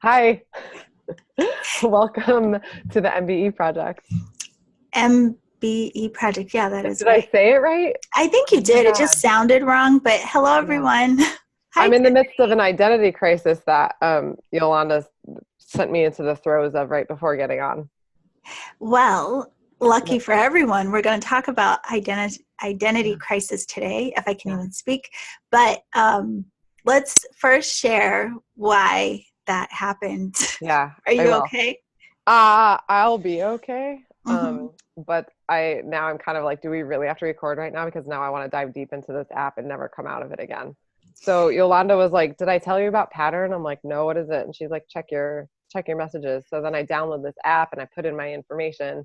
Hi, welcome to the MBE project. MBE project. Yeah, that is Did I right. say it right? I think you Oh my did. It just God. sounded wrong, but hello, Yeah. everyone. Hi, I'm in the Tiff. midst of an identity crisis that Yolanda sent me into the throes of right before getting on. Well, lucky Yep. for everyone, we're going to talk about identity crisis today, if I can Yeah. even speak. But let's first share why that happened. Yeah, Are I you will. okay? I'll be okay. Mm-hmm. But I'm kind of like, do we really have to record right now? Because now I want to dive deep into this app and never come out of it again. So Yolanda was like, "Did I tell you about Pattern?" I'm like, "No, what is it?" And she's like, check your messages." So then I download this app and I put in my information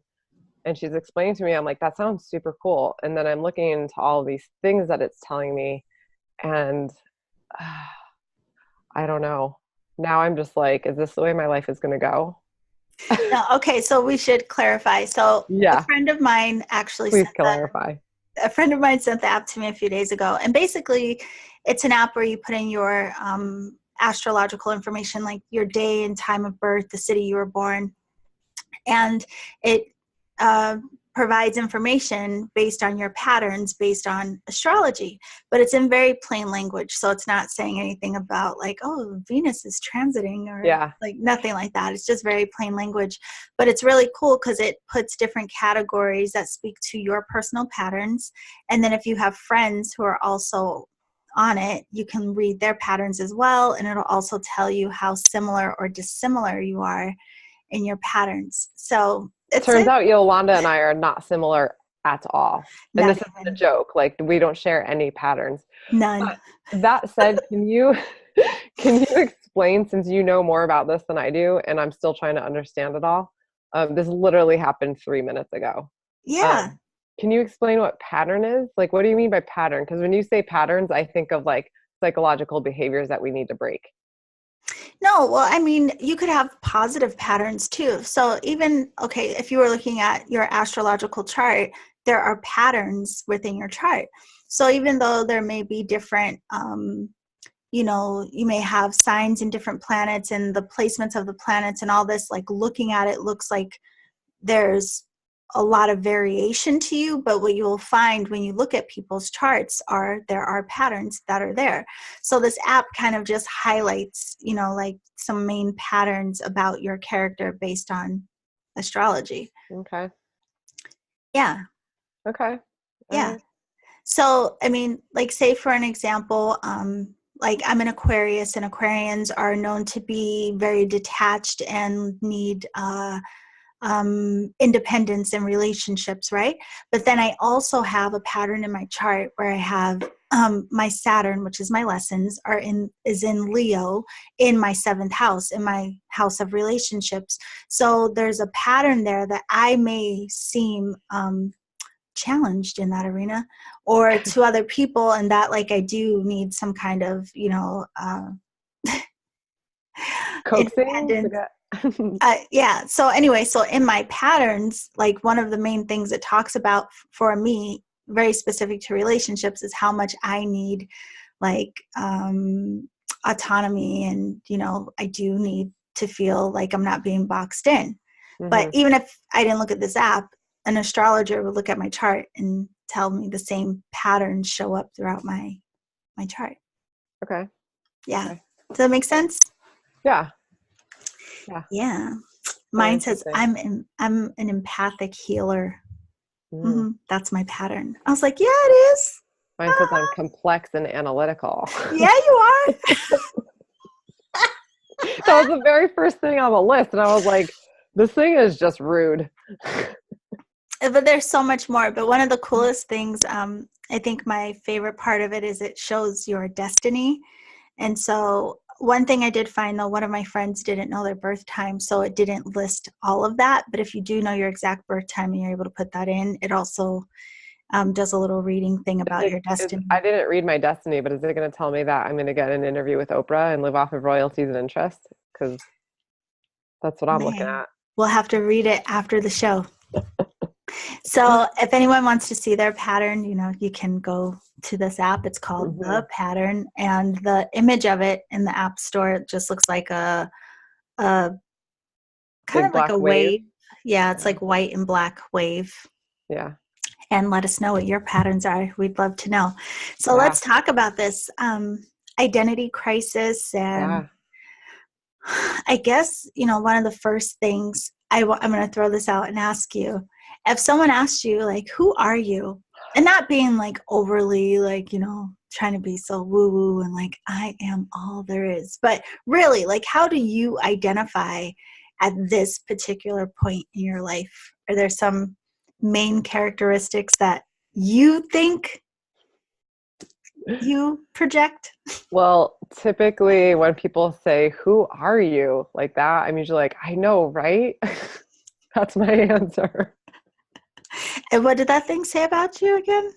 and she's explaining to me, I'm like, "That sounds super cool." And then I'm looking into all of these things that it's telling me and I don't know. Now I'm just like, is this the way my life is going to go? No, okay, so we should clarify. So a Yeah, friend of mine actually please sent the clarify. a friend of mine sent the app to me a few days ago, and basically it's an app where you put in your astrological information, like your day and time of birth, the city you were born, and it uh, provides information based on your patterns based on astrology, but it's in very plain language, so it's not saying anything about like, oh, Venus is transiting or Yeah. like nothing like that. It's just very plain language, but it's really cool because it puts different categories that speak to your personal patterns, and then if you have friends who are also on it, you can read their patterns as well, and it'll also tell you how similar or dissimilar you are in your patterns. So it's Turns it. out Yolanda and I are not similar at all. And Not this isn't a even. joke. Like we don't share any patterns. None. But that said, can you explain, since you know more about this than I do, and I'm still trying to understand it all? This literally happened 3 minutes ago. Yeah. Um, can you explain what pattern is? Like, what do you mean by pattern? Because when you say patterns, I think of like psychological behaviors that we need to break. No, well, I mean, you could have positive patterns too. So even, okay, if you were looking at your astrological chart, there are patterns within your chart. So even though there may be different, you may have signs in different planets and the placements of the planets and all this, like looking at it looks like there's a lot of variation to you, but what you'll find when you look at people's charts are there are patterns that are there. So this app kind of just highlights, like some main patterns about your character based on astrology. Okay. Yeah. Okay. All Yeah. right. So, I mean, like say for an example, like I'm an Aquarius, and Aquarians are known to be very detached and need independence and relationships, right? But then I also have a pattern in my chart where I have my Saturn, which is my lessons, is in Leo in my seventh house, in my house of relationships. So there's a pattern there that I may seem challenged in that arena, or to other people, and that like I do need some kind of Coaxing to independence. get. Yeah. So anyway, so in my patterns, like one of the main things it talks about for me, very specific to relationships, is how much I need like autonomy, and I do need to feel like I'm not being boxed in. But Hmm. even if I didn't look at this app, an astrologer would look at my chart and tell me the same patterns show up throughout my chart. Okay. Yeah. Okay. Does that make sense? Yeah. Yeah. Yeah. Very Mine says interesting. I'm an empathic healer. Mm. That's my pattern. I was like, yeah, it is. Mine says I'm complex and analytical. Yeah, you That was the very first thing on the list. And I was like, this thing is just rude. are. But there's so much more. But one of the coolest things, I think my favorite part of it is it shows your destiny. And so one thing I did find, though, one of my friends didn't know their birth time, so it didn't list all of that. But if you do know your exact birth time and you're able to put that in, it also does a little reading thing about your I destiny. didn't read my destiny, but is it going to tell me that I'm going to get an interview with Oprah and live off of royalties and interest? Because that's what I'm looking Man, at. we'll have to read it after the show. So if anyone wants to see their pattern, you can go to this app. It's called Hmm. The Pattern, and the image of it in the App Store, it just looks like a kind Big of like black a wave. wave. Yeah, it's Yeah. like white and black wave. Yeah. And let us know what your patterns are. We'd love to know. So Yeah. let's talk about this identity crisis. And Yeah. I guess, one of the first things I'm going to throw this out and ask you, if someone asked you, like, who are you? And not being like overly like, trying to be so woo woo and like, I am all there is. But really, like, how do you identify at this particular point in your life? Are there some main characteristics that you think you project? Well, typically when people say, "Who are you?" like that, I'm usually like, "I know, right?" That's my answer. And what did that thing say about you again?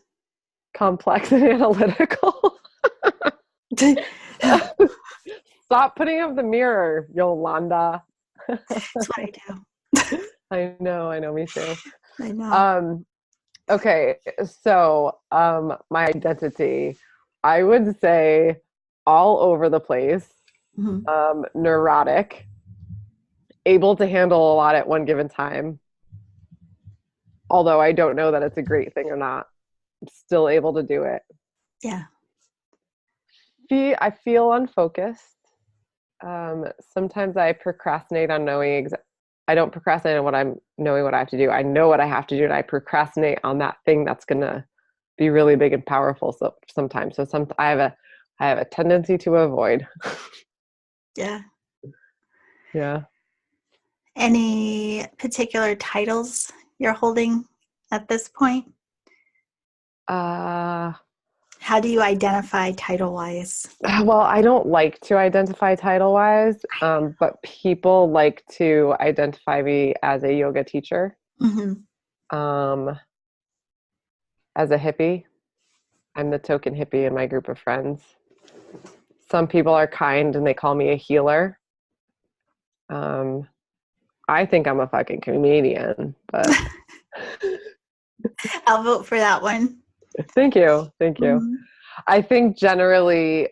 Complex and analytical. Stop putting up the mirror, Yolanda. That's what I do. I know, me too. I know. Okay, so my identity, I would say all over the place, Mhm. neurotic, able to handle a lot at one given time, although I don't know that it's a great thing or not. I'm still able to do it. Yeah. I feel unfocused. Sometimes I procrastinate on I don't procrastinate on what I'm knowing what I have to do. I know what I have to do, and I procrastinate on that thing that's gonna be really big and powerful. So sometimes, I have a tendency to avoid. Yeah. Yeah. Any particular titles you're holding at this point? Uh, How do you identify title wise? well, I don't like to identify title wise, but people like to identify me as a yoga teacher, Mm-hmm. um, as a hippie. I'm the token hippie in my group of friends. Some people are kind and they call me a healer. Um, I think I'm a fucking comedian, but I'll vote for that one. thank you. Thank you. Mm-hmm. I think generally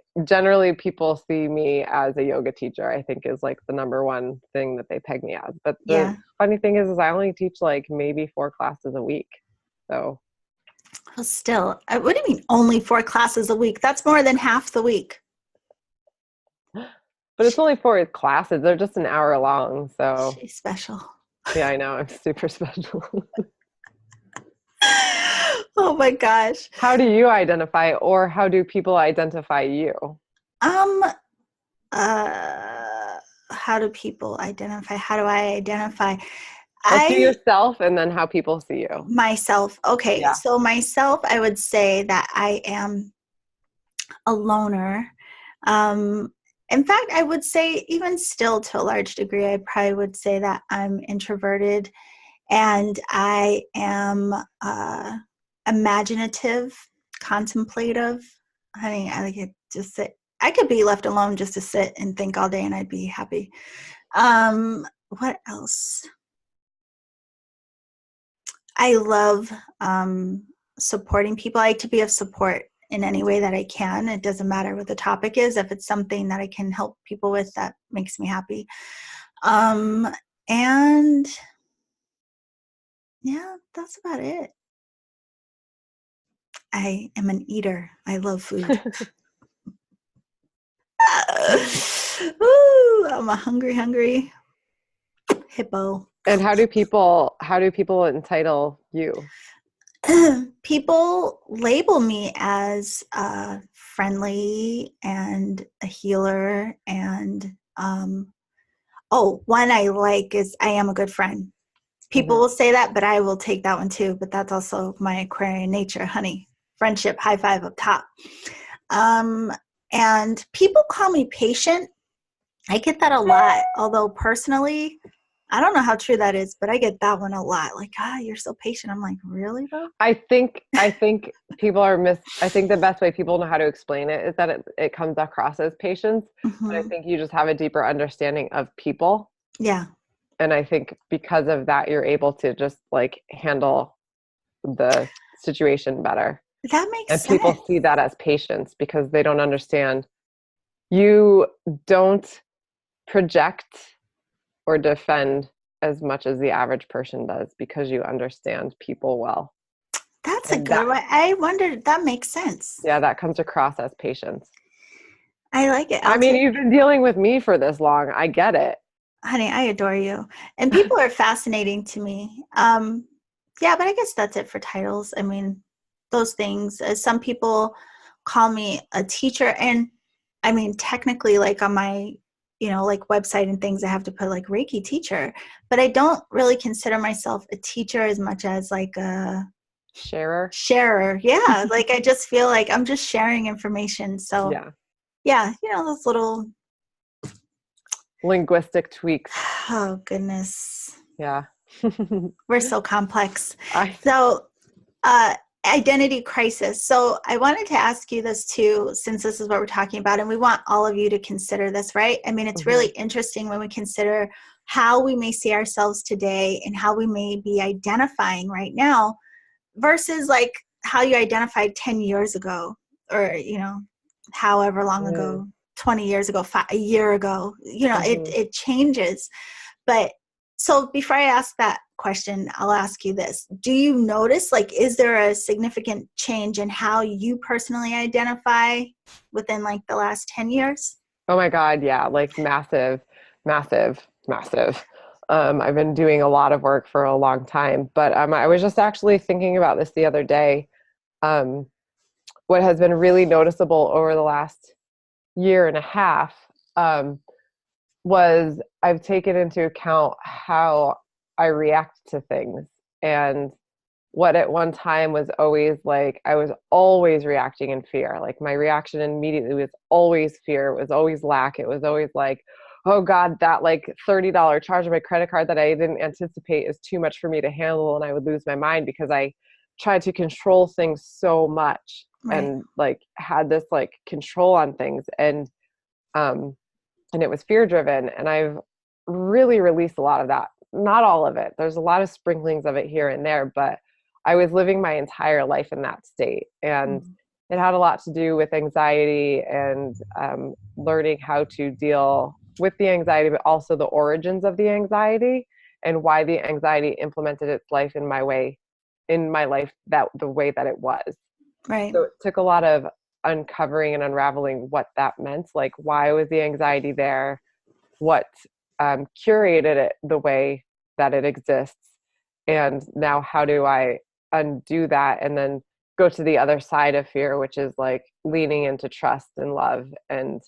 people see me as a yoga teacher, I think is like the number one thing that they peg me as. But the Yeah. funny thing is I only teach like maybe 4 classes a week. So, Well, still, what do you mean only 4 classes a week? That's more than half the week. but it's only 4 classes. They're just an hour long. So, She's special. yeah, I know. I'm super special. Oh my gosh. How do you identify, or how do people identify you? Um, how do people identify? How do I identify? Let's do I yourself and then how people see you. myself. Okay, Yeah. so myself, I would say that I am a loner. Um, in fact, I would say even still to a large degree, I probably would say that I'm introverted and I am imaginative, contemplative. Honey, I could just sit. I could be left alone just to sit and think all day, and I'd be happy. What else? I love supporting people. I like to be of support in any way that I can. It doesn't matter what the topic is. If it's something that I can help people with, that makes me happy. Um, and yeah, that's about it. I am an eater. I love food. Ooh, I'm a hungry hippo. And how do people entitle you? People label me as friendly and a healer and one I like is I am a good friend. People Mhm. will say that, but I will take that one too. But that's also my Aquarian nature, honey. Friendship, high five up top. Um, and people call me patient. I get that a lot. Although personally, I don't know how true that is, but I get that one a lot. Like, you're so patient. I'm like, really though? I think I think the best way people know how to explain it is that it comes across as patience, but I Mm-hmm. think you just have a deeper understanding of people. Yeah, And I think because of that, you're able to just like handle the situation better. that makes And sense. people see that as patience because they don't understand. You don't project or defend as much as the average person does because you understand people well. That's a And good one. I wondered, that makes sense. yeah, that comes across as patience. I like it. I I'll mean, take, you've been dealing with me for this long. I get it. honey, I adore you. And people are fascinating to me. Yeah, but I guess that's it for titles. I mean, those things. Some people call me a teacher, and I mean, technically, like on my, like website and things, I have to put like Reiki teacher, but I don't really consider myself a teacher as much as like a Sharer. sharer. Yeah, like I just feel like I'm just sharing information. So Yeah. yeah, those little, Linguistic tweaks. oh goodness, Yeah. we're so complex. I So uh identity crisis. So I wanted to ask you this too, since this is what we're talking about, and we want all of you to consider this, right? I mean, it's really Mhm. interesting when we consider how we may see ourselves today and how we may be identifying right now versus like how you identified 10 years ago, or however long Mm. ago, 20 years ago, a year ago. Mhm. It changes. But so before I ask that question, I'll ask you this. Do you notice, like, is there a significant change in how you personally identify within like the last 10 years? Oh my God, yeah, like massive, massive, massive. I've been doing a lot of work for a long time, but I was just actually thinking about this the other day. Um, what has been really noticeable over the last year and a half um, was I've taken into account how I react to things. And what at one time was always like, I was always reacting in fear. Like my reaction immediately was always fear. It was always lack. It was always like, oh God, that like $30 charge on my credit card that I didn't anticipate is too much for me to handle. And I would lose my mind because I tried to control things so much Right. and like had this like control on things. Um, and it was fear driven. And I've really released a lot of that. Not all of it. There's a lot of sprinklings of it here and there, but I was living my entire life in that state. And Mhm. it had a lot to do with anxiety and learning how to deal with the anxiety, but also the origins of the anxiety and why the anxiety implemented its life in my life that the way that it was. Right. So it took a lot of uncovering and unraveling what that meant. Like, why was the anxiety there? What curated it the way that it exists? And now, how do I undo that and then go to the other side of fear, which is like leaning into trust and love and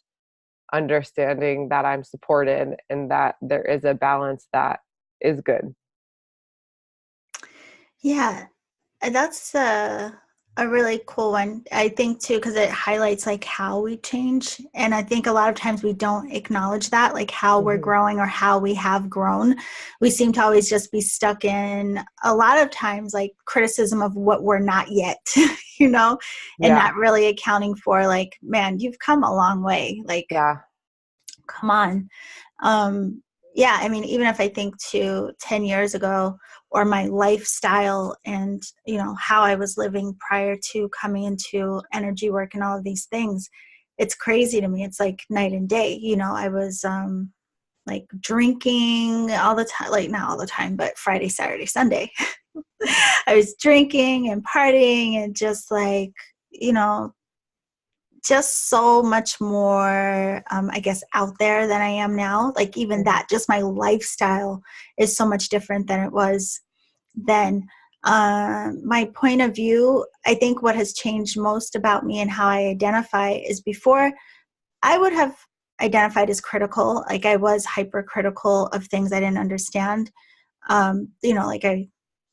understanding that I'm supported and that there is a balance that is good. Yeah. That's a really cool one, I think, too, because it highlights like how we change. And I think a lot of times we don't acknowledge that, like how we're Hmm. growing or how we have grown. We seem to always just be stuck in a lot of times like criticism of what we're not yet, you know, and Yeah. not really accounting for like, man, you've come a long way. Like, Yeah. come on. Yeah, I mean, even if I think to 10 years ago or my lifestyle and, how I was living prior to coming into energy work and all of these things, it's crazy to me. It's like night and day. I was like drinking all the time, like not all the time, but Friday, Saturday, Sunday. I was drinking and partying and just like, you know, just so much more, I guess, out there than I am now. Like even Hmm. that, just my lifestyle is so much different than it was then. My point of view, I think what has changed most about me and how I identify is before I would have identified as critical. Like I was hypercritical of things I didn't understand. Like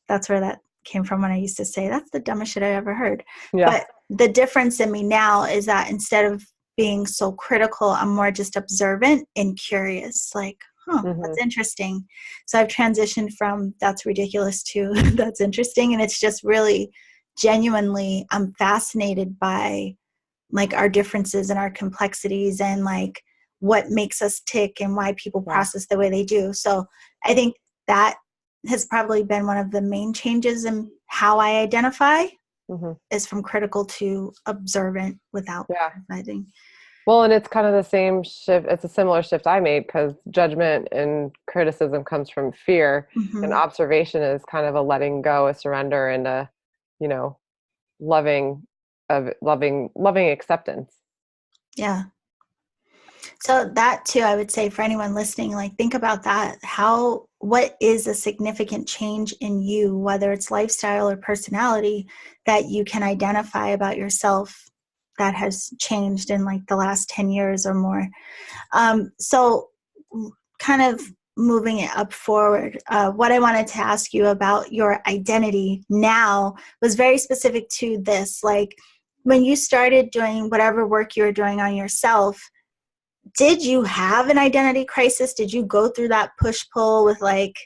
that's where that came from when I used to say, that's the dumbest shit I ever heard. Yeah. But the difference in me now is that instead of being so critical, I'm more just observant and curious, like, Hmm. that's interesting. So I've transitioned from that's ridiculous to that's interesting. And it's just really genuinely, I'm fascinated by like our differences and our complexities and like what makes us tick and why people Yeah. process the way they do. So I think that has probably been one of the main changes in how I identify Hmm. is from critical to observant without Yeah. criticizing. Well, and it's kind of the same shift. It's a similar shift I made because judgment and criticism comes from fear, and Hmm. observation is kind of a letting go, a surrender, and a, you know, loving loving acceptance. Yeah. So that too, I would say for anyone listening, like think about that. What is a significant change in you, whether it's lifestyle or personality, that you can identify about yourself that has changed in like the last 10 years or more? So kind of moving it up forward, what I wanted to ask you about your identity now was very specific to this. Like when you started doing whatever work you were doing on yourself, did you have an identity crisis? Did you go through that push-pull with like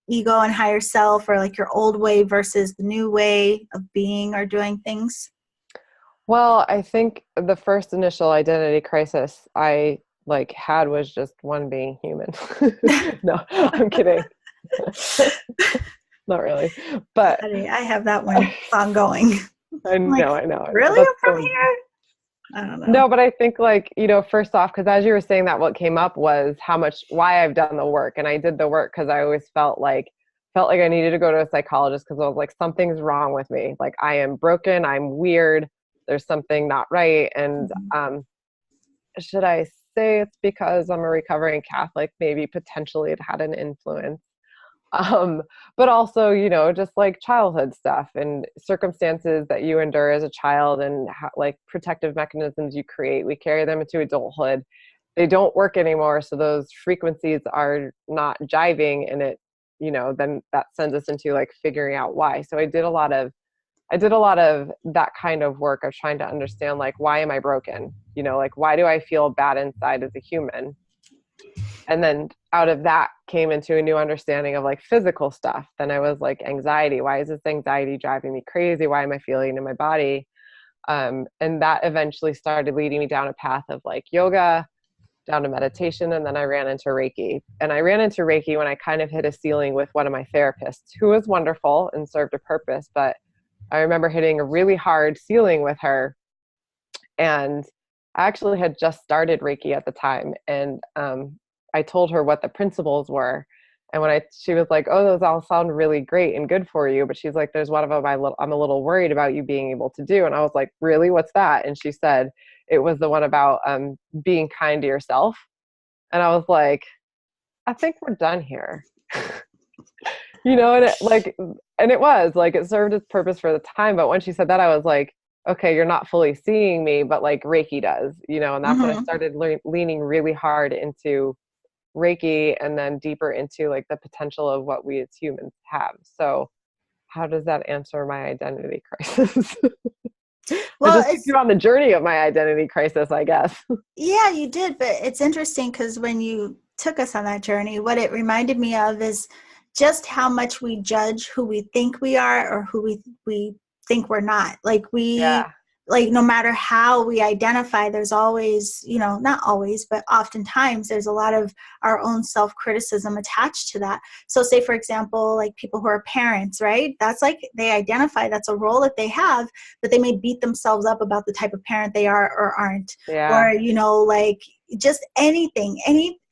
ego and higher self, or like your old way versus the new way of being or doing things? Well, I think the first initial identity crisis I like had was just one being human. No, I'm kidding. Not really. But Funny, I have that one ongoing. I I'm like, know, I know. really? That's I'm from so here? I don't know. no, but I think like, first off, because as you were saying that, what came up was why I've done the work. And I did the work because I always felt like I needed to go to a psychologist because I was like, something's wrong with me. Like I am broken, I'm weird, there's something not right. And Mhm. should I say it's because I'm a recovering Catholic? Maybe potentially it had an influence. But also, just like childhood stuff and circumstances that you endure as a child and like protective mechanisms you create, we carry them into adulthood. They don't work anymore. So those frequencies are not jiving, and then that sends us into like figuring out why. So I did a lot of that kind of work of trying to understand, like, why am I broken? Like, why do I feel bad inside as a human? And then out of that came into a new understanding of like physical stuff. Then I was like, anxiety. Why is this anxiety driving me crazy? Why am I feeling in my body? And that eventually started leading me down a path of like yoga, down to meditation. And then I ran into Reiki. And I ran into Reiki when I kind of hit a ceiling with one of my therapists, who was wonderful and served a purpose. But I remember hitting a really hard ceiling with her. And I actually had just started Reiki at the time. And I told her what the principles were. And she was like, "Oh, those all sound really great and good for you." But she's like, "There's one of them I'm a little worried about you being able to do." And I was like, "Really? What's that?" And she said, it was the one about being kind to yourself. And I was like, "I think we're done here." And it was like, it served its purpose for the time. But when she said that, I was like, okay, you're not fully seeing me, but like Reiki does, and that's when I Mhm. started leaning really hard into Reiki, and then deeper into like the potential of what we as humans have. So how does that answer my identity crisis? I Well, just took you on the journey of my identity crisis, I guess. yeah, you did, but it's interesting because when you took us on that journey, what it reminded me of is just how much we judge who we think we are or who we think we're not. Yeah. Like no matter how we identify, there's always, not always, but oftentimes there's a lot of our own self-criticism attached to that. So say for example, like people who are parents, right? That's like they identify that's a role that they have, but they may beat themselves up about the type of parent they are or aren't, Yeah. or like just anything,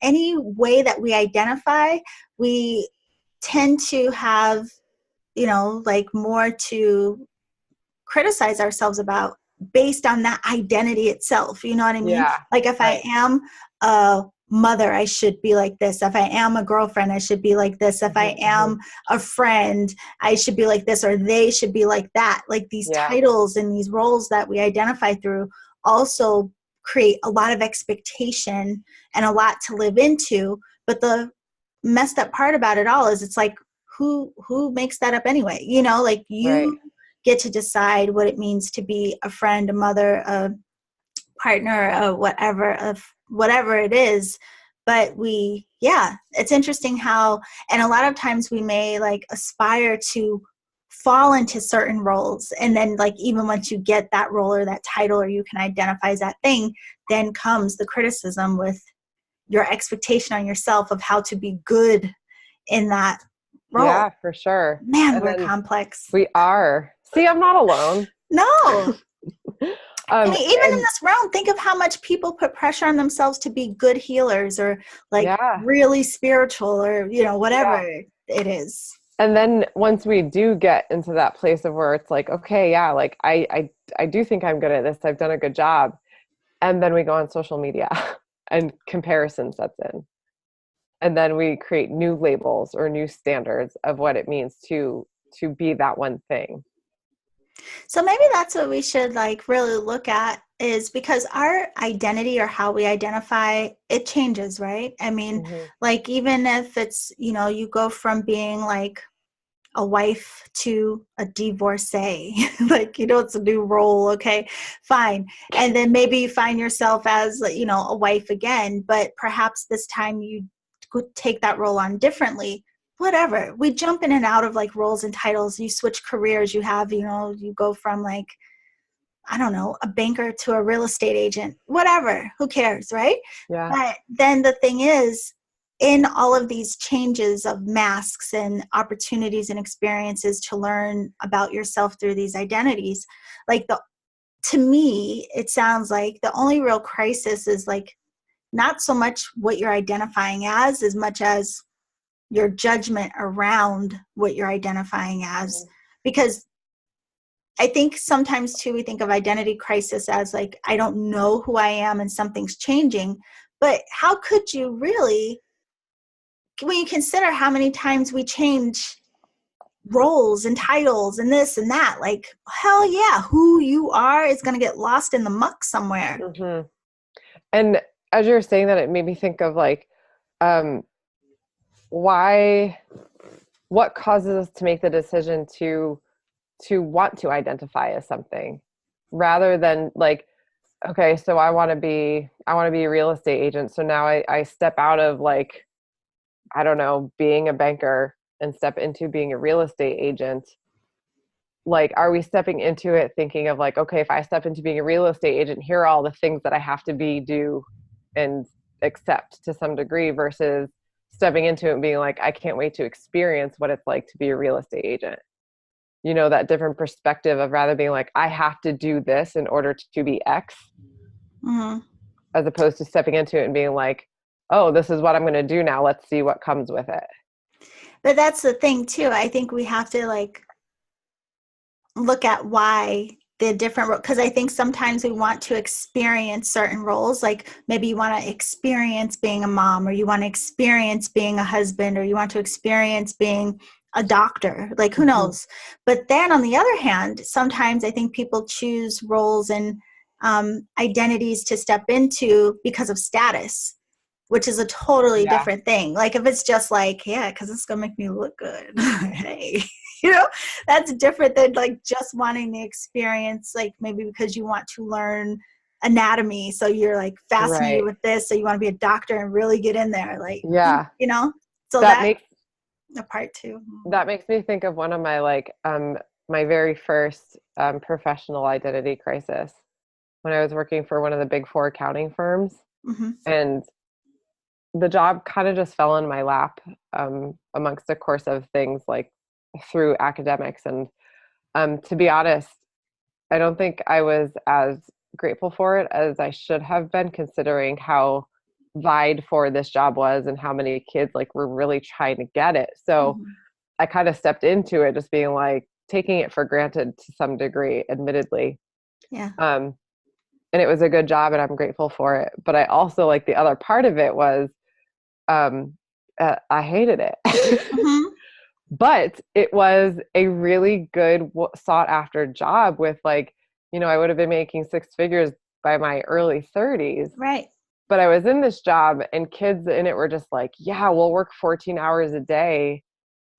any way that we identify, we tend to have like more to criticize ourselves about based on that identity itself. You know what I mean? Yeah. Like if I Right. am a mother, I should be like this. If I am a girlfriend, I should be like this. If Hmm. I am a friend, I should be like this, or they should be like that. Like these Yeah. titles and these roles that we identify through also create a lot of expectation and a lot to live into. But the messed up part about it all is it's like, who makes that up anyway? Like Right. you get to decide what it means to be a friend, a mother, a partner, of whatever it is. But it's interesting how, and a lot of times we may like aspire to fall into certain roles. And then like, even once you get that role or that title, or you can identify as that thing, then comes the criticism with your expectation on yourself of how to be good in that role. Yeah, for sure. Man, And we're then complex. we are. See, I'm not alone. No. I mean, even in And this realm, think of how much people put pressure on themselves to be good healers or like yeah, really spiritual or, whatever yeah. it is. And then once we do get into that place of where it's like, okay, yeah, like I do think I'm good at this. I've done a good job. And then we go on social media and comparison sets in. And then we create new labels or new standards of what it means to be that one thing. So maybe that's what we should like really look at is because our identity or how we identify, it changes, right? I mean, Hmm. like even if it's, you go from being like a wife to a divorcee, like, it's a new role. Okay, fine. And then maybe you find yourself as, a wife again, but perhaps this time you could take that role on differently. Whatever. We jump in and out of like roles and titles. You switch careers. You have, you go from like, I don't know, a banker to a real estate agent, whatever, who cares, right? Yeah. But then the thing is, in all of these changes of masks and opportunities and experiences to learn about yourself through these identities, like to me, it sounds like the only real crisis is like not so much what you're identifying as much as your judgment around what you're identifying as. Mhm. Because I think sometimes too, we think of identity crisis as like, I don't know who I am and something's changing. But how could you really, when you consider how many times we change roles and titles and this and that, like, hell yeah, who you are is going to get lost in the muck somewhere. Mhm. And as you're saying that, it made me think of like, um, why, what causes us to make the decision to want to identify as something rather than like, okay, so I want to be a real estate agent. So now I step out of like, I don't know, being a banker and step into being a real estate agent. Like, are we stepping into it thinking of like, okay, if I step into being a real estate agent, here are all the things that I have to be, do, and accept to some degree versus stepping into it and being like, I can't wait to experience what it's like to be a real estate agent. That different perspective of rather being like, I have to do this in order to be X, Mm-hmm. as opposed to stepping into it and being like, oh, this is what I'm going to do now. Let's see what comes with it. But that's the thing too. I think we have to like look at why the different because I think sometimes we want to experience certain roles, like maybe you want to experience being a mom or you want to experience being a husband or you want to experience being a doctor, like who Mm-hmm. knows. But then on the other hand, sometimes I think people choose roles and identities to step into because of status, which is a totally Yeah. different thing. Like if it's just like, yeah, because it's going to make me look good. Hey, you know, that's different than like just wanting the experience, like maybe because you want to learn anatomy. So you're like fascinated Right. with this. So you want to be a doctor and really get in there. Like, Yeah. so That that makes a part too. that makes me think of one of my like my very first professional identity crisis when I was working for one of the big four accounting firms. Mm-hmm. And the job kind of just fell in my lap amongst a course of things like through academics. And to be honest, I don't think I was as grateful for it as I should have been, considering how vied for this job was and how many kids like were really trying to get it. So Mm-hmm. I kind of stepped into it just being like taking it for granted to some degree, admittedly. Yeah. Um, and it was a good job and I'm grateful for it. But I also like the other part of it was um, I hated it. Mm-hmm. But it was a really good sought after job with like, I would have been making six figures by my early 30s. Right. But I was in this job and kids in it were just like, yeah, we'll work 14 hours a day,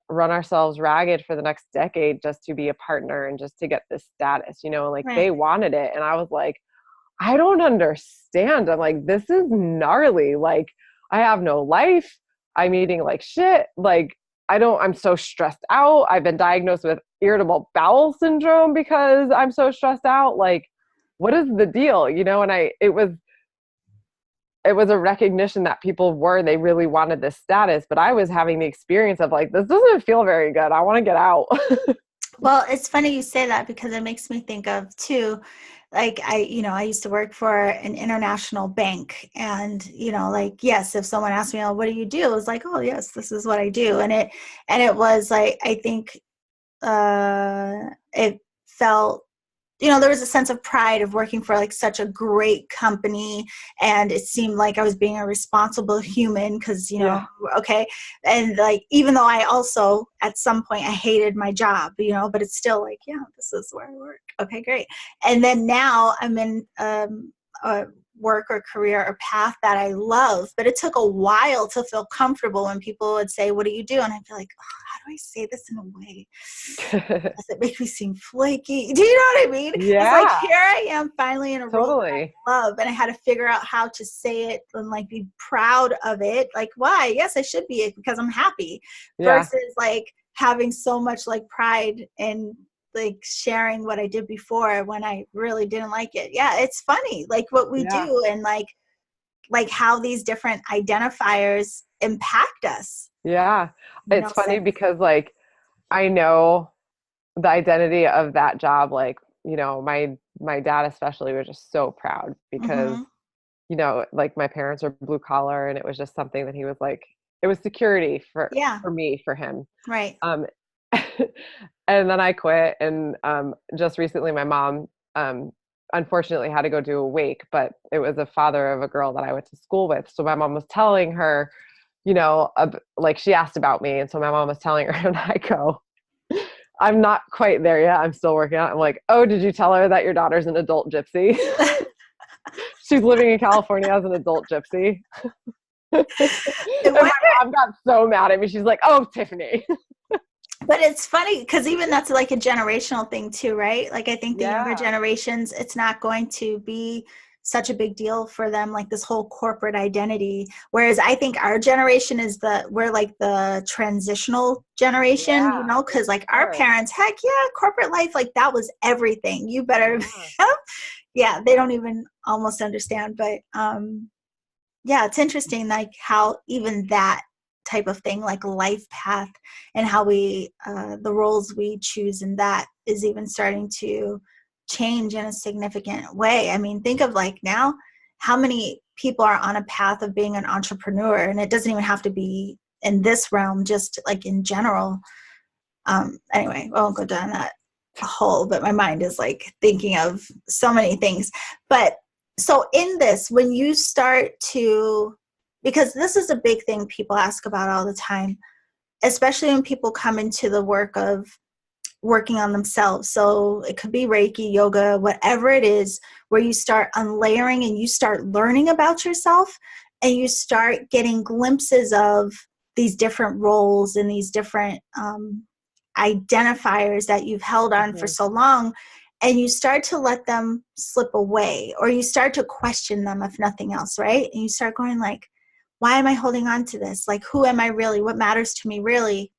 run ourselves ragged for the next decade just to be a partner and just to get this status, like Right. they wanted it. And I was like, I don't understand. I'm like, this is gnarly. Like, I have no life. I'm eating like shit. Like, I'm so stressed out. I've been diagnosed with irritable bowel syndrome because I'm so stressed out. Like, what is the deal? And it was a recognition that they really wanted this status, but I was having the experience of like, this doesn't feel very good. I want to get out. Well, it's funny you say that because it makes me think of too. like I used to work for an international bank, and like, yes, if someone asked me, oh, what do you do? It was like, oh yes, this is what I do. And it was like, I think it felt, there was a sense of pride of working for like such a great company, and it seemed like I was being a responsible human because, Yeah. okay. And like, even though I also at some point I hated my job, but it's still like, yeah, this is where I work. Okay, great. And then now I'm in a work or career or path that I love, but it took a while to feel comfortable when people would say, what do you do? And I'd be like, oh, how do I say this in a way? Does it make me seem flaky? Do you know what I mean? It's like, Yeah, here I am finally in a role that totally. I love, and I had to figure out how to say it and like be proud of it. Like, why? Yes, I should be, because I'm happy, Yeah. versus like having so much like pride and like sharing what I did before when I really didn't like it. Yeah, it's funny like what we Yeah. do, and like how these different identifiers impact us. Yeah. No It's funny sense. because like I know the identity of that job, like, my dad especially was just so proud because, Mm-hmm. like my parents are blue collar and it was just something that he was like, it was security Yeah. for me, for him. Right. Um and then I quit, and just recently my mom unfortunately had to go do a wake, but it was a father of a girl that I went to school with. So my mom was telling her, like she asked about me, and so my mom was telling her, and I go, I'm not quite there yet. I'm still working on it. I'm like, oh, did you tell her that your daughter's an adult gypsy? She's living in California as an adult gypsy. And my mom got so mad at me. She's like, oh, Tiffany. But it's funny because even that's like a generational thing too, right? Like I think the younger Yeah. generations, it's not going to be such a big deal for them, like this whole corporate identity. Whereas I think our generation we're like the transitional generation, Yeah, because like our sure. parents, heck yeah, corporate life, like that was everything. You better, Yeah. yeah, they don't even almost understand. But yeah, it's interesting, like how even that type of thing, like life path, and how we the roles we choose in that is even starting to change in a significant way. I mean, think of like now how many people are on a path of being an entrepreneur, and it doesn't even have to be in this realm, just like in general. Anyway, I won't go down that hole, but my mind is like thinking of so many things. But so in this, when you start to, because this is a big thing people ask about all the time, especially when people come into the work of working on themselves. So it could be Reiki, yoga, whatever it is, where you start unlayering and you start learning about yourself, and you start getting glimpses of these different roles and these different identifiers that you've held on for Mhm. so long, and you start to let them slip away, or you start to question them, if nothing else, right? And you start going like, why am I holding on to this? Like, who am I really? What matters to me really?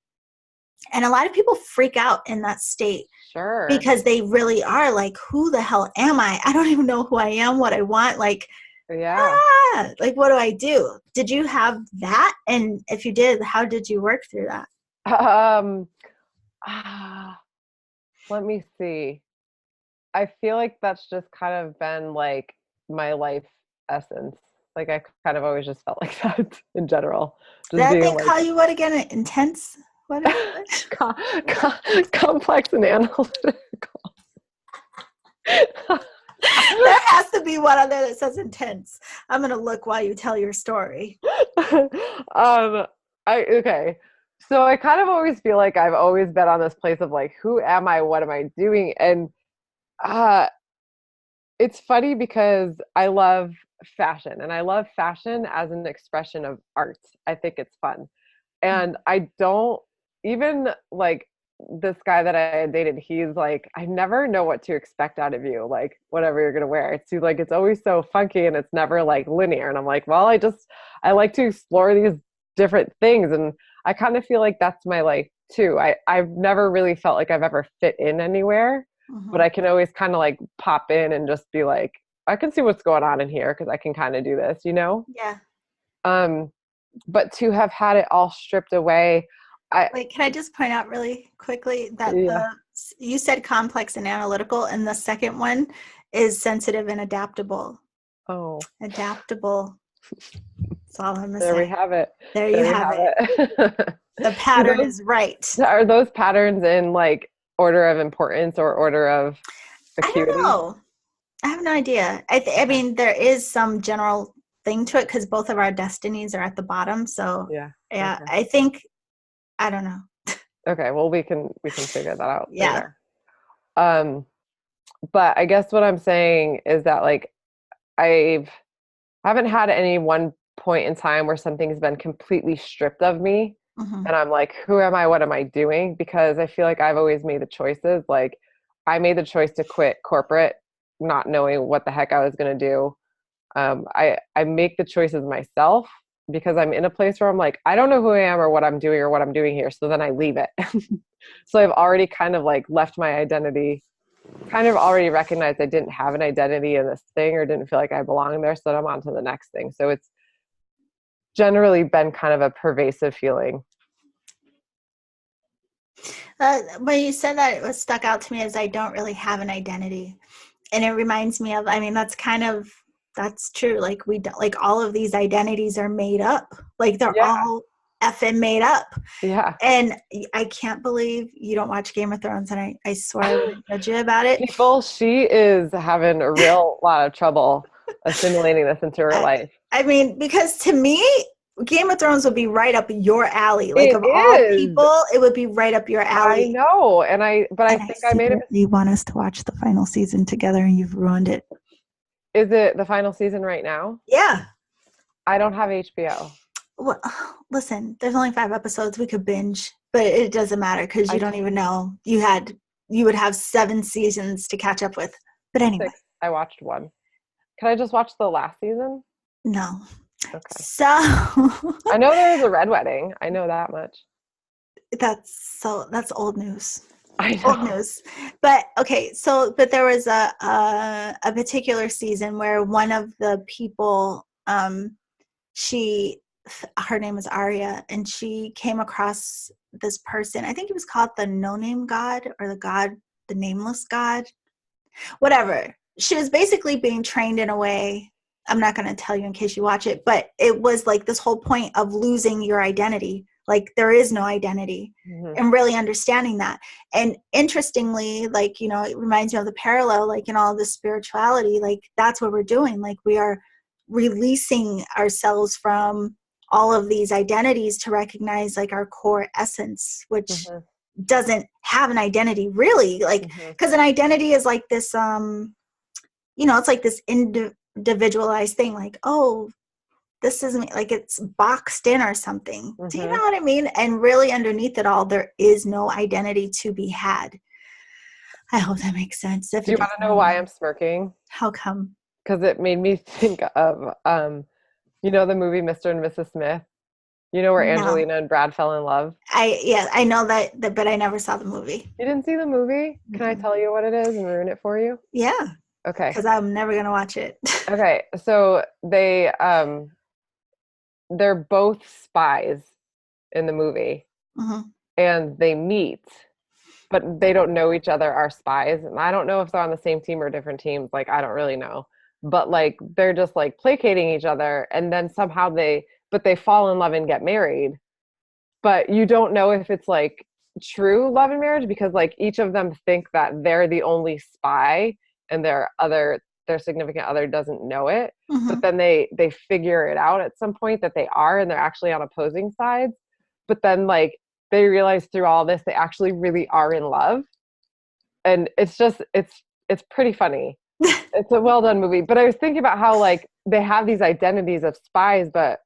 And a lot of people freak out in that state, Sure. because they really are like, who the hell am I? I don't even know who I am, what I want. Like, Yeah. like, what do I do? Did you have that? And if you did, how did you work through that? Um, ah, Let me see. I feel like that's just kind of been like my life essence. Like I kind of always just felt like that in general. Just That being thing like call you what again? Intense? What is it? co- complex and analytical. There has to be one on there that says intense. I'm going to look while you tell your story. um, okay. So I kind of always feel like I've always been on this place of like, who am I? What am I doing? And uh it's funny because I love fashion, and I love fashion as an expression of art. I think it's fun. And I don't even like this guy that I dated, he's like, I never know what to expect out of you, like whatever you're gonna wear. It's like it's always so funky and it's never like linear. And I'm like, well, I like to explore these different things. And I kind of feel like that's my life too. I've never really felt like I've ever fit in anywhere, but Mm-hmm. I can always kind of like pop in and just be like, I can see what's going on in here because I can kind of do this. Yeah. Um, but to have had it all stripped away, I Wait, can I just point out really quickly that yeah. you said complex and analytical, and the second one is sensitive and adaptable. Oh, Adaptable. That's all I'm gonna there we say. have it. There you There we have have it. it. The Do pattern those, is right. are those patterns in like order of importance or order of I don't acuity? know. I have no idea. I Okay. mean, there is some general thing to it because both of our destinies are at the bottom. So Yeah. yeah, Okay. I think I don't know. Okay. Well, we can figure that out Yeah. later. Um, but I guess what I'm saying is that like I've haven't had any one point in time where something's been completely stripped of me Hmm. and I'm like, who am I? What am I doing? Because I feel like I've always made the choices. Like I made the choice to quit corporate, not knowing what the heck I was going to do. I make the choices myself because I'm in a place where I'm like, I don't know who I am or what I'm doing here. So then I leave it. So I've already kind of like left my identity, kind of already recognized I didn't have an identity in this thing or didn't feel like I belonged there. So then I'm on to the next thing. So it's generally been kind of a pervasive feeling. When you said that, what stuck out to me is I don't really have an identity, and it reminds me of. I mean, that's true. Like we don't, like all of these identities are made up. Like they're Yeah. all effing made up. Yeah. And I can't believe you don't watch Game of Thrones, and I swear I wouldn't judge you about it. People, she is having a real lot of trouble assimilating this into her I, life. I mean, because to me, Game of Thrones would be right up your alley. Like It of all is. people, it would be right up your I alley. know. But I And I think I made a secretly want us to watch the final season together, and you've ruined it. Is it the final season right now? Yeah. I don't have HBO. Well, listen, there's only 5 episodes. We could binge, but it doesn't matter because you I don't even know you would have 7 seasons to catch up with. But anyway, 6. I watched one. Can I just watch the last season? no. Okay. So I know there was a red wedding. I know that much. that's old news. I Old know. news. But okay, so but there was a particular season where one of the people she her name is Arya, and she came across this person. I think he was called the No Name God, or the Nameless God, whatever. She was basically being trained in a way. I'm not going to tell you in case you watch it, but it was like this whole point of losing your identity. Like there is no identity, Mhm. and really understanding that. And interestingly, like, it reminds me of the parallel, like in all this spirituality, like that's what we're doing. Like we are releasing ourselves from all of these identities to recognize like our core essence, which Mhm. doesn't have an identity really, like Mhm. because an identity is like this it's like this individualized thing, like, oh, this isn't like it's boxed in or something. Do you know Mhm. what I mean? And really underneath it all, there is no identity to be had. I hope that makes sense. If Do it you want doesn't, to know why I'm smirking? how come? Because it made me think of the movie Mr. and Mrs. Smith. You know where No. Angelina and Brad fell in love? I know that, but I never saw the movie. You didn't see the movie? Can I Mm-mm. tell you what it is and ruin it for you? Yeah, Okay. because I'm never gonna watch it. Okay. So they're both spies in the movie Hmm. and they meet, but they don't know each other are spies. And I don't know if they're on the same team or different teams. Like, I don't really know. But like, they're just like placating each other. And then somehow but they fall in love and get married. But you don't know if it's like true love and marriage because like each of them think that they're the only spy and their significant other doesn't know it. But Hmm. then they figure it out at some point that they are and they're actually on opposing sides. But then like they realize through all this they actually really are in love. And it's pretty funny. It's a well done movie. But I was thinking about how like they have these identities of spies, but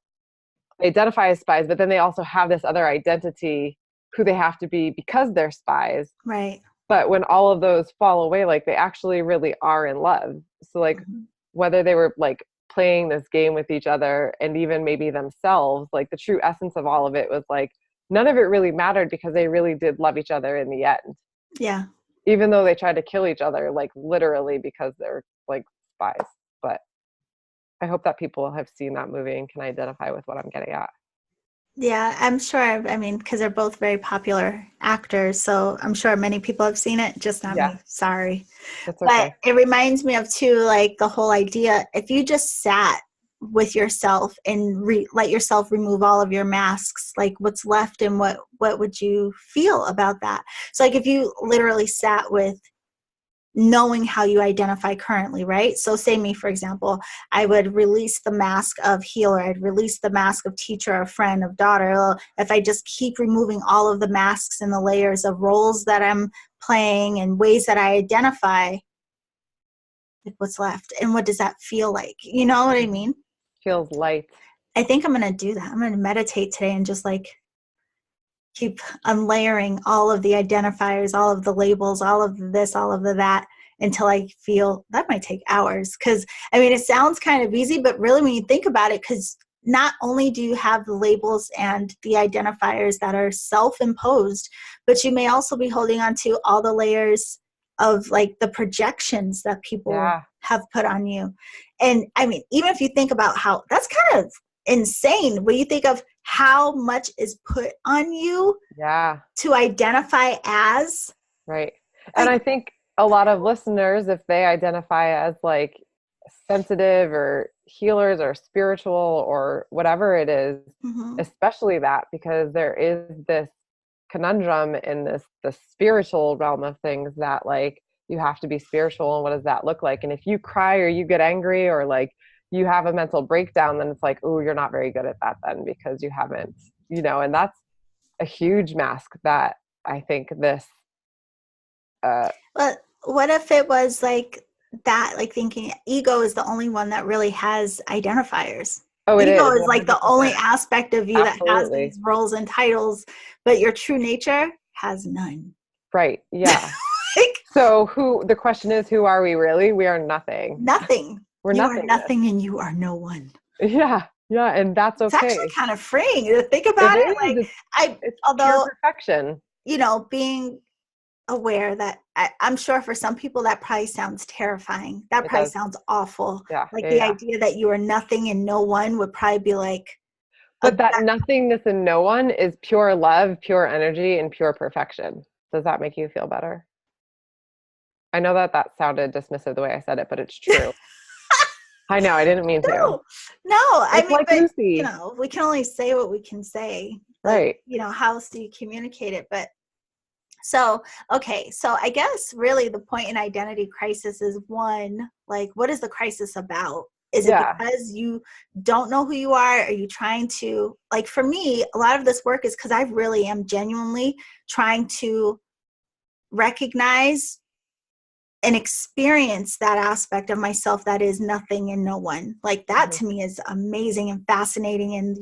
they identify as spies, but then they also have this other identity who they have to be because they're spies. Right. But when all of those fall away, like they actually really are in love. So like Hmm. whether they were like playing this game with each other and even maybe themselves, like the true essence of all of it was like none of it really mattered because they really did love each other in the end. Yeah. Even though they tried to kill each other, like literally because they're like spies. But I hope that people have seen that movie and can identify with what I'm getting at. Yeah, I'm sure. I mean, because they're both very popular actors, so I'm sure many people have seen it, just not Yes, me. Sorry. that's But okay. it reminds me of too, like the whole idea, if you just sat with yourself and let yourself remove all of your masks, like what's left and what would you feel about that? So like if you literally sat with knowing how you identify currently, right? So say me, for example, I would release the mask of healer, I'd release the mask of teacher, of friend, of daughter. If I just keep removing all of the masks and the layers of roles that I'm playing and ways that I identify, like what's left and what does that feel like? You know what I mean? Feels light. I think I'm going to do that. I'm going to meditate today and just like keep unlayering all of the identifiers, all of the labels, all of this, all of the that, until I feel that might take hours. Because I mean, it sounds kind of easy, but really when you think about it, because not only do you have the labels and the identifiers that are self-imposed, but you may also be holding on to all the layers of like the projections that people Yeah, have put on you. And I mean, even if you think about how that's kind of insane when you think of how much is put on you yeah, to identify as, right. And like, I think a lot of listeners, if they identify as like sensitive or healers or spiritual or whatever it is, mhm. especially that, because there is this conundrum in this the spiritual realm of things that like you have to be spiritual and what does that look like? And if you cry or you get angry or like you have a mental breakdown, then it's like, oh, you're not very good at that then because you haven't, and that's a huge mask that I think this uh But what if it was like that, like thinking ego is the only one that really has identifiers? oh, it Ego is is like the only 100%. aspect of you that has Absolutely. these roles and titles, but your true nature has none. Right. Yeah. Like So the question is, who are we really? We are nothing. nothing. We're You are nothingness. nothing and you are no one. Yeah. Yeah. And that's It's actually okay. kind of freeing to think It about it. is. Like I, It's pure although, perfection. being aware that I'm sure for some people that probably sounds terrifying. That It probably does. sounds awful. Yeah. Like Yeah. the Yeah. idea that you are nothing and no one would probably be like a But that nothingness in no one is pure love, pure energy, and pure perfection. Does that make you feel better? I know that that sounded dismissive the way I said it, but it's true. I know. I didn't mean to. no, no. I It's mean, like but Lucy. we can only say what we can say. But Right. how else do you communicate it? But so, okay, so I guess really the point in identity crisis is one, like, what is the crisis about? Is it Yeah. because you don't know who you are? Are you trying to, like, for me, a lot of this work is because I really am genuinely trying to recognize and experience that aspect of myself that is nothing and no one. Like, that Mhm. to me is amazing and fascinating. And,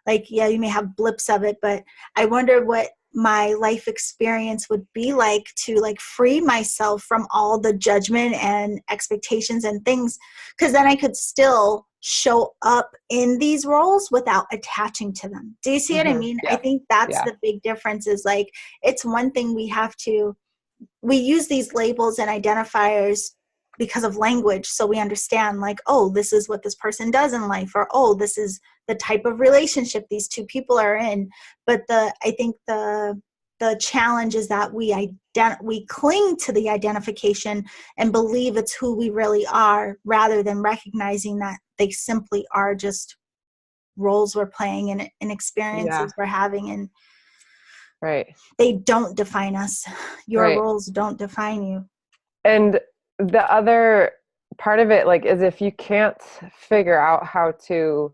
like, yeah, you may have blips of it, but I wonder what my life experience would be like to like free myself from all the judgment and expectations and things, because then I could still show up in these roles without attaching to them. Do you see what I Mhm. mean? I Yes. think that's Yeah. the big difference. Is like, it's one thing we use these labels and identifiers because of language, so we understand, like, oh, this is what this person does in life, or oh, this is the type of relationship these two people are in. But I think the challenge is that we cling to the identification and believe it's who we really are, rather than recognizing that they simply are just roles we're playing and Yeah. experiences we're having, and Right. they don't define us. Your Right. roles don't define you. And the other part of it, like, is if you can't figure out how to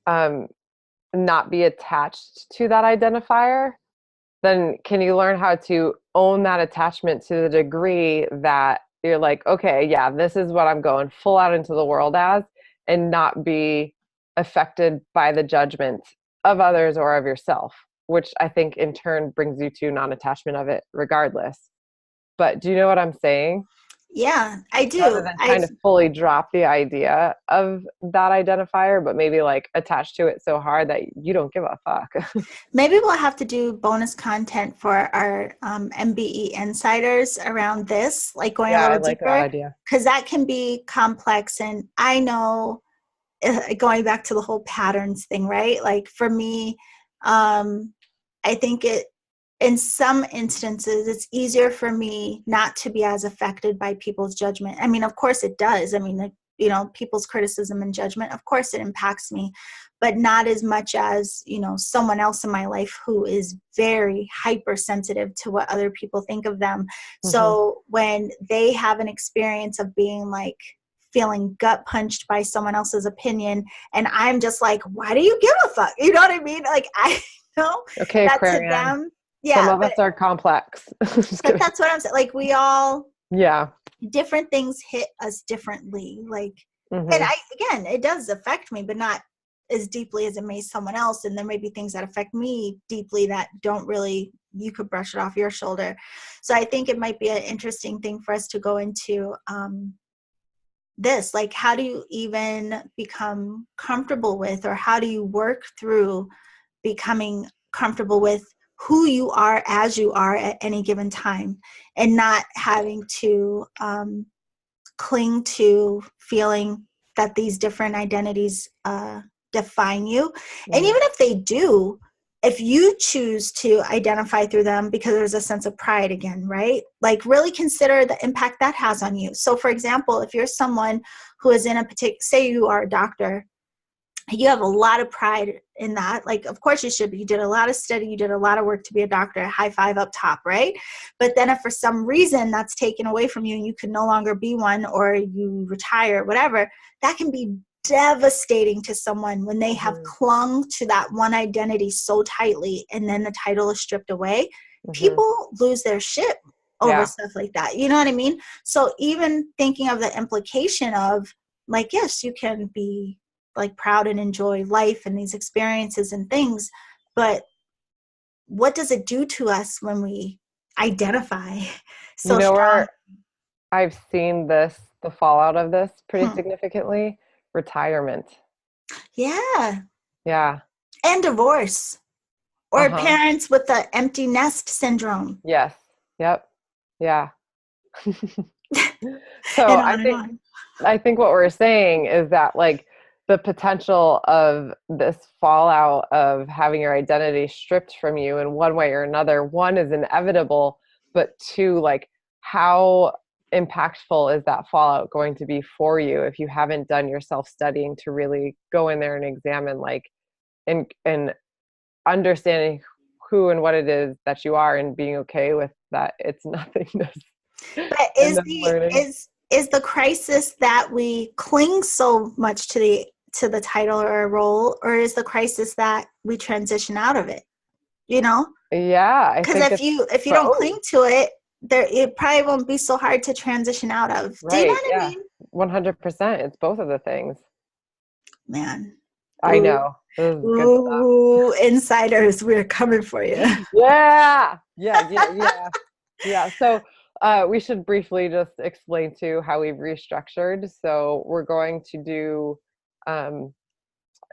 um, not be attached to that identifier, then can you learn how to own that attachment to the degree that you're like, okay, yeah, this is what I'm going full out into the world as, and not be affected by the judgment of others or of yourself, which I think in turn brings you to non-attachment of it regardless. But do you know what I'm saying? Yeah, I Rather do. than trying to fully drop the idea of that identifier, but maybe like attach to it so hard that you don't give a fuck. Maybe we'll have to do bonus content for our MBE insiders around this, like going a Yeah, I little like that deeper, idea. because that can be complex. And I know going back to the whole patterns thing, right? Like for me, I think in some instances, it's easier for me not to be as affected by people's judgment. I mean, of course it does. I mean, like, you know, people's criticism and judgment, of course it impacts me, but not as much as, you know, someone else in my life who is very hypersensitive to what other people think of them. So when they have an experience of being like, feeling gut punched by someone else's opinion, and I'm just like, why do you give a fuck? You know what I mean? Like, I know Okay, that to Aquarian. them, Some yeah, of us are complex. but that's what I'm saying. Like, we all, yeah. different things hit us differently. Like, and again, it does affect me, but not as deeply as it may someone else. And there may be things that affect me deeply that don't really, you could brush it off your shoulder. So I think it might be an interesting thing for us to go into, this, like, how do you even become comfortable with, or how do you work through becoming comfortable with who you are as you are at any given time, and not having to cling to feeling that these different identities define you. And even if they do, if you choose to identify through them because there's a sense of pride again, right? Like, really consider the impact that has on you. So for example, if you're someone who is in a particular, say you are a doctor, you have a lot of pride in that. Like, of course you should be. You did a lot of study, you did a lot of work to be a doctor, high five up top, right? But then if for some reason that's taken away from you and you can no longer be one, or you retire, whatever, that can be devastating to someone when they have clung to that one identity so tightly, and then the title is stripped away. People lose their shit over stuff like that. You know what I mean? So even thinking of the implication of, like, yes, you can be like proud and enjoy life and these experiences and things, but what does it do to us when we identify so strong? Where I've seen this, the fallout of this pretty significantly? Retirement. Yeah. Yeah. And divorce, or parents with the empty nest syndrome. Yes. Yep. Yeah. So I think what we're saying is that, like, the potential of this fallout of having your identity stripped from you in one way or another, one, is inevitable, but two, like, how impactful is that fallout going to be for you if you haven't done your self-studying to really go in there and examine, like, and understanding who and what it is that you are, and being okay with that it's nothingness. But is the crisis that we cling so much to the title or a role, or is the crisis that we transition out of it? You know? Yeah, because if you don't cling to it, it probably won't be so hard to transition out of. Right, do you know what I mean? 100%. It's both of the things. Man, I know. Ooh, insiders, we're coming for you. Yeah. So we should briefly just explain too how we've restructured. So we're going to do a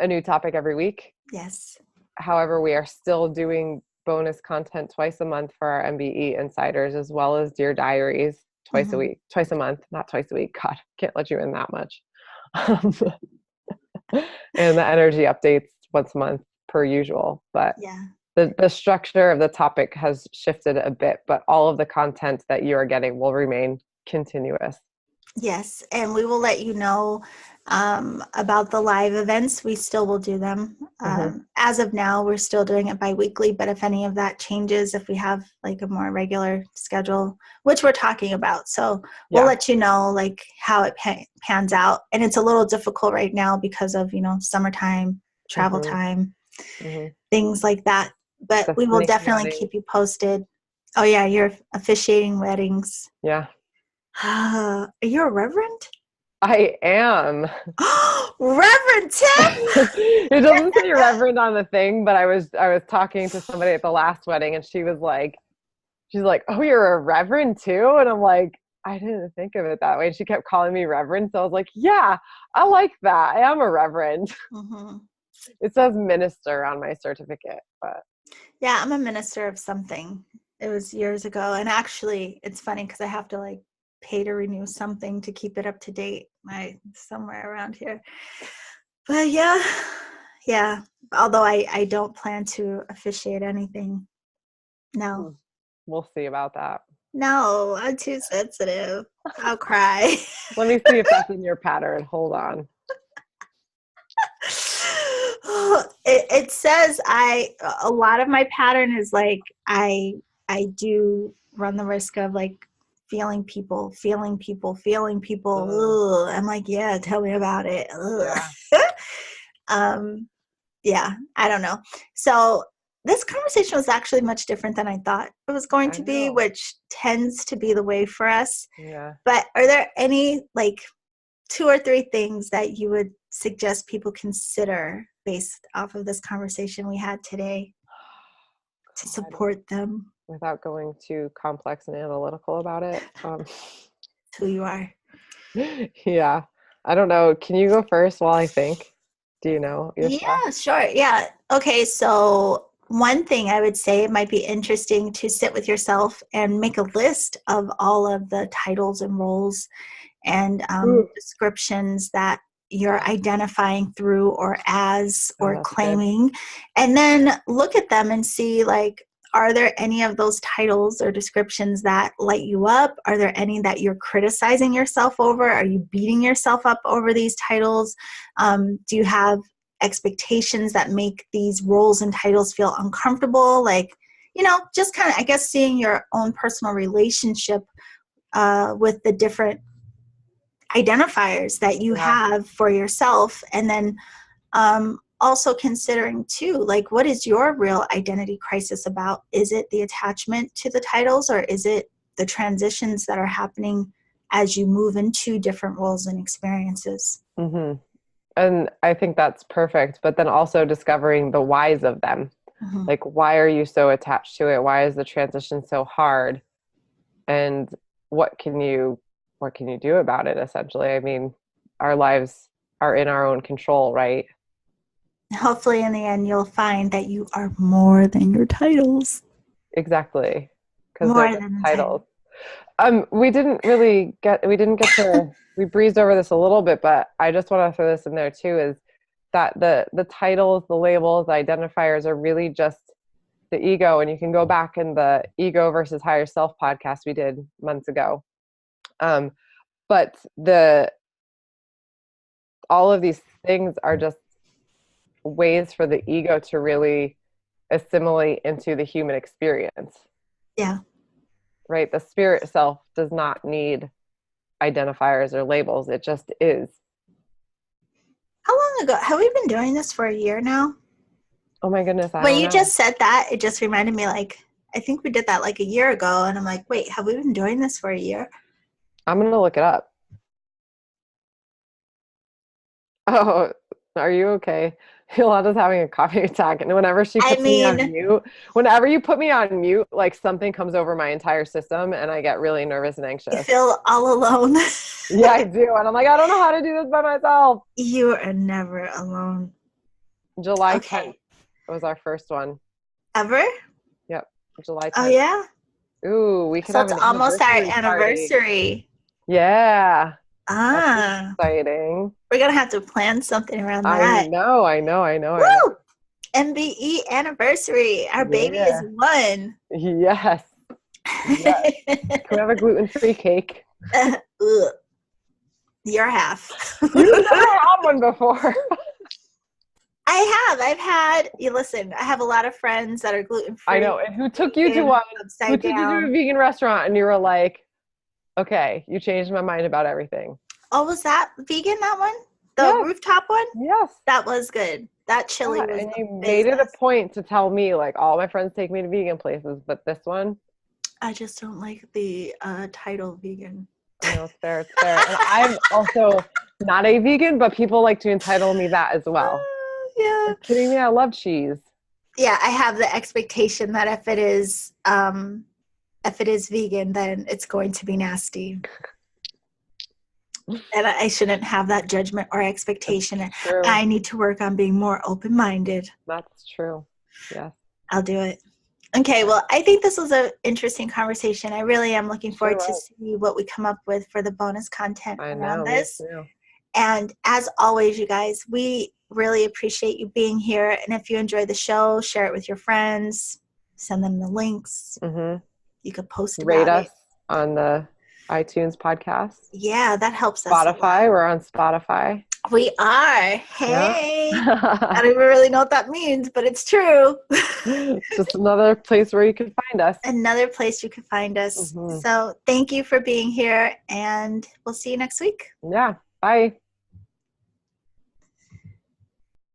new topic every week. Yes. However, we are still doing bonus content twice a month for our MBE insiders, as well as Dear Diaries twice a month, not twice a week. God, can't let you in that much. And the energy updates once a month per usual. But the structure of the topic has shifted a bit, but all of the content that you are getting will remain continuous. Yes, and we will let you know about the live events. We still will do them. As of now, we're still doing it bi-weekly, but if any of that changes, if we have like a more regular schedule, which we're talking about, so we'll let you know like how it pans out. And it's a little difficult right now because of, summertime, travel time, things like that. But we will definitely keep you posted. Oh yeah, you're officiating weddings. Yeah. Are you a reverend? I am. Reverend Tiff! It doesn't say reverend on the thing, but I was talking to somebody at the last wedding, and she's like, oh, you're a reverend too? And I'm like, I didn't think of it that way. And she kept calling me reverend. So I was like, yeah, I like that. I am a reverend. It says minister on my certificate, but yeah, I'm a minister of something. It was years ago. And actually it's funny because I have to like pay to renew something to keep it up to date, somewhere around here. But yeah. Although I don't plan to officiate anything. No. We'll see about that. No, I'm too sensitive. I'll cry. Let me see if that's in your pattern. Hold on. It says a lot of my pattern is like I do run the risk of like feeling people. Ugh. I'm like, yeah, tell me about it. Yeah. Yeah, I don't know. So this conversation was actually much different than I thought it was going to be, which tends to be the way for us. Yeah. But are there any like 2 or 3 things that you would suggest people consider based off of this conversation we had today to support them? Without going too complex and analytical about it. Who you are. Yeah. I don't know. Can you go first while I think? Do you know your stuff? Yeah, sure. Yeah. Okay. So one thing I would say it might be interesting to sit with yourself and make a list of all of the titles and roles and descriptions that you're identifying through or as or claiming, good. And then look at them and see, like, are there any of those titles or descriptions that light you up? Are there any that you're criticizing yourself over? Are you beating yourself up over these titles? Do you have expectations that make these roles and titles feel uncomfortable? Like, just kind of, I guess, seeing your own personal relationship with the different identifiers that you have for yourself, and then also considering too, like, what is your real identity crisis about? Is it the attachment to the titles, or is it the transitions that are happening as you move into different roles and experiences? Mm-hmm. And I think that's perfect, but then also discovering the whys of them. Mm-hmm. Like, why are you so attached to it? Why is the transition so hard? And what can you do about it, essentially? I mean, our lives are in our own control, right? Hopefully in the end you'll find that you are more than your titles. Exactly. Because they're the titles. We didn't get to we breezed over this a little bit, but I just want to throw this in there too, is that the titles, the labels, the identifiers are really just the ego. And you can go back in the ego versus higher self podcast we did months ago. But all of these things are just ways for the ego to really assimilate into the human experience. Yeah. Right? The spirit self does not need identifiers or labels. It just is. How long ago? Have we been doing this for a year now? Oh my goodness. When you just said that, it just reminded me, like, I think we did that like a year ago. And I'm like, wait, have we been doing this for a year? I'm going to look it up. Oh, are you okay? Yolanda's having a coughing attack, and whenever she puts me on mute, whenever you put me on mute, like, something comes over my entire system, and I get really nervous and anxious. You feel all alone. Yeah, I do, and I'm like, I don't know how to do this by myself. You are never alone. July 10th was our first one. Ever? Yep, July 10th. Oh yeah. Ooh, we could so have it's almost our anniversary. Party. Yeah. That's exciting. We're gonna have to plan something around that. I know. Woo! MBE anniversary. Our baby is 1. Yes. Can we have a gluten-free cake? Your half. You've never had one before. I've had, listen, I have a lot of friends that are gluten-free. I know. And who took you to one? Who took you to a vegan restaurant and you were like, okay, you changed my mind about everything. Oh, was that vegan, that one? The rooftop one? Yes. That was good. That chili was and you made it a point to tell me, like, all my friends take me to vegan places, but this one? I just don't like the title vegan. No, it's fair. And I'm also not a vegan, but people like to entitle me that as well. Yeah. Are you kidding me? I love cheese. Yeah, I have the expectation that if it is vegan, then it's going to be nasty. And I shouldn't have that judgment or expectation. I need to work on being more open-minded. That's true. Yes. I'll do it. Okay, well, I think this was an interesting conversation. I really am looking forward to see what we come up with for the bonus content around this. Me too. And as always, you guys, we really appreciate you being here. And if you enjoy the show, share it with your friends, send them the links. You could post Rate about us it on the iTunes podcast. Yeah, that helps us. Spotify. We're on Spotify. We are. Hey. Yeah. I don't even really know what that means, but it's true. Just another place where you can find us. Another place you can find us. So thank you for being here, and we'll see you next week. Yeah. Bye.